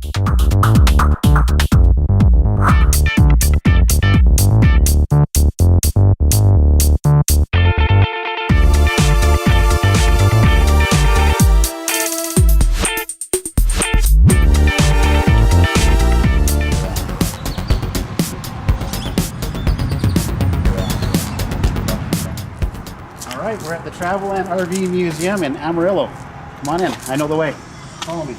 We're at the Travel and RV Museum in Amarillo. Come on in, I know the way. Follow me.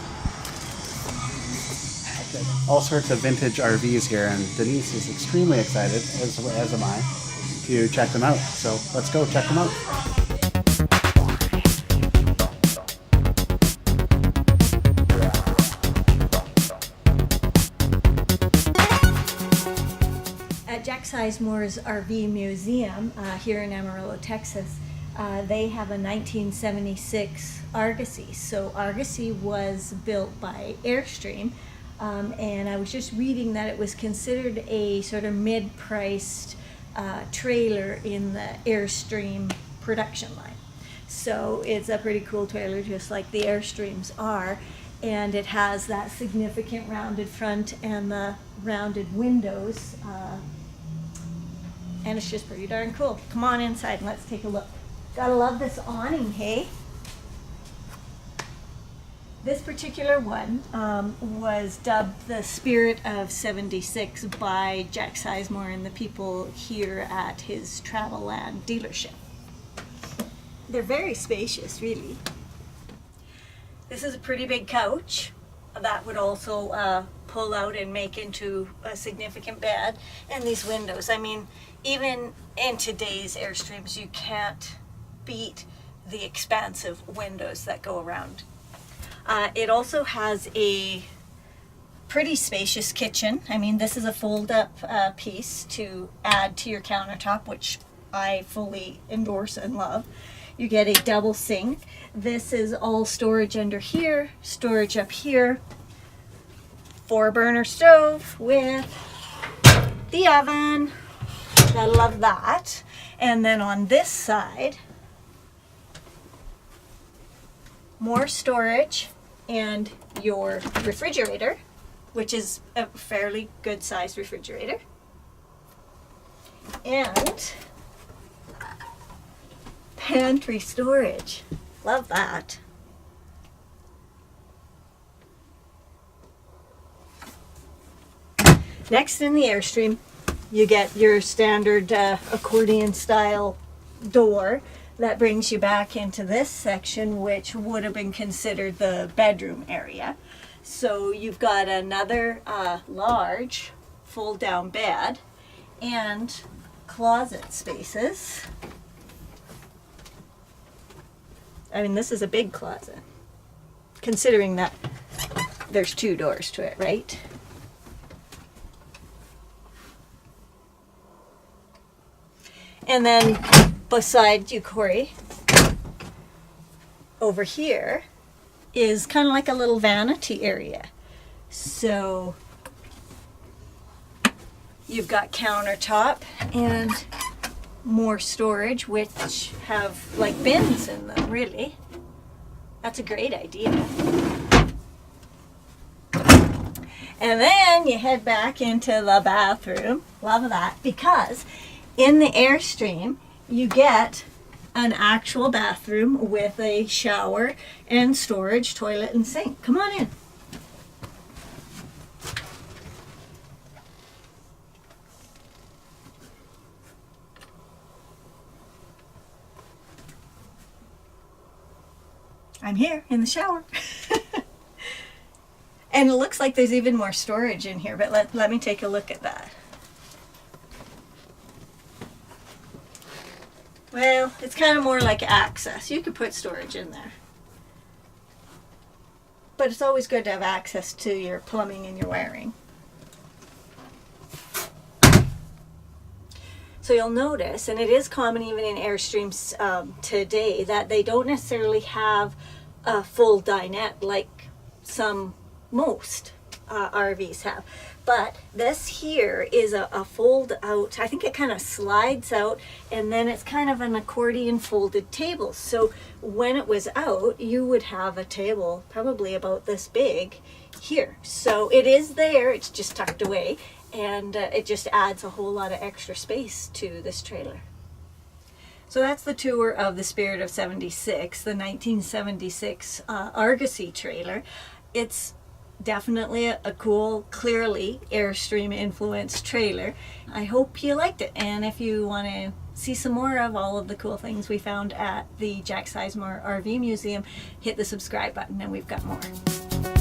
All sorts of vintage RVs here, and Denise is extremely excited, as am I, to check them out. So let's go check them out. At Jack Sizemore's RV Museum here in Amarillo, Texas, they have a 1976 Argosy. So Argosy was built by Airstream, and I was just reading that it was considered a sort of mid-priced trailer in the Airstream production line. So it's a pretty cool trailer, just like the Airstreams are, and it has that significant rounded front and the rounded windows, and it's just pretty darn cool. Come on inside and let's take a look. Gotta love this awning, hey? This particular one was dubbed the Spirit of 76 by Jack Sizemore and the people here at his Travelland dealership. They're very spacious, really. This is a pretty big couch that would also pull out and make into a significant bed. And these windows, I mean, even in today's Airstreams, you can't beat the expansive windows that go around. It also has a pretty spacious kitchen. I mean, this is a fold-up piece to add to your countertop, which I fully endorse and love. You get a double sink. This is all storage under here, storage up here, 4-burner stove with the oven. I love that. And then on this side, more storage and your refrigerator, which is a fairly good sized refrigerator. And pantry storage. Love that. Next, in the Airstream, you get your standard accordion style door that brings you back into this section, which would have been considered the bedroom area. So you've got another large fold down bed and closet spaces. I mean, this is a big closet, considering that there's 2 doors to it, right? And then beside you, Corey, over here is kind of like a little vanity area. So you've got countertop and more storage, which have like bins in them, really. That's a great idea. And then you head back into the bathroom. Love that, because in the Airstream, you get an actual bathroom with a shower and storage, toilet and sink. Come on in. I'm here in the shower. And it looks like there's even more storage in here, but let me take a look at that. Well, it's kind of more like access. You could put storage in there. But it's always good to have access to your plumbing and your wiring. So you'll notice, and it is common even in Airstreams today, that they don't necessarily have a full dinette like most RVs have. But this here is a fold out, I think it kind of slides out, and then it's kind of an accordion folded table. So when it was out, you would have a table probably about this big here. So it is there, it's just tucked away, and it just adds a whole lot of extra space to this trailer. So that's the tour of the Spirit of 76, the 1976 Argosy trailer. It's definitely a cool, clearly Airstream influenced trailer. I hope you liked it, and if you want to see some more of all of the cool things we found at the Jack Sizemore RV Museum, hit the subscribe button and we've got more.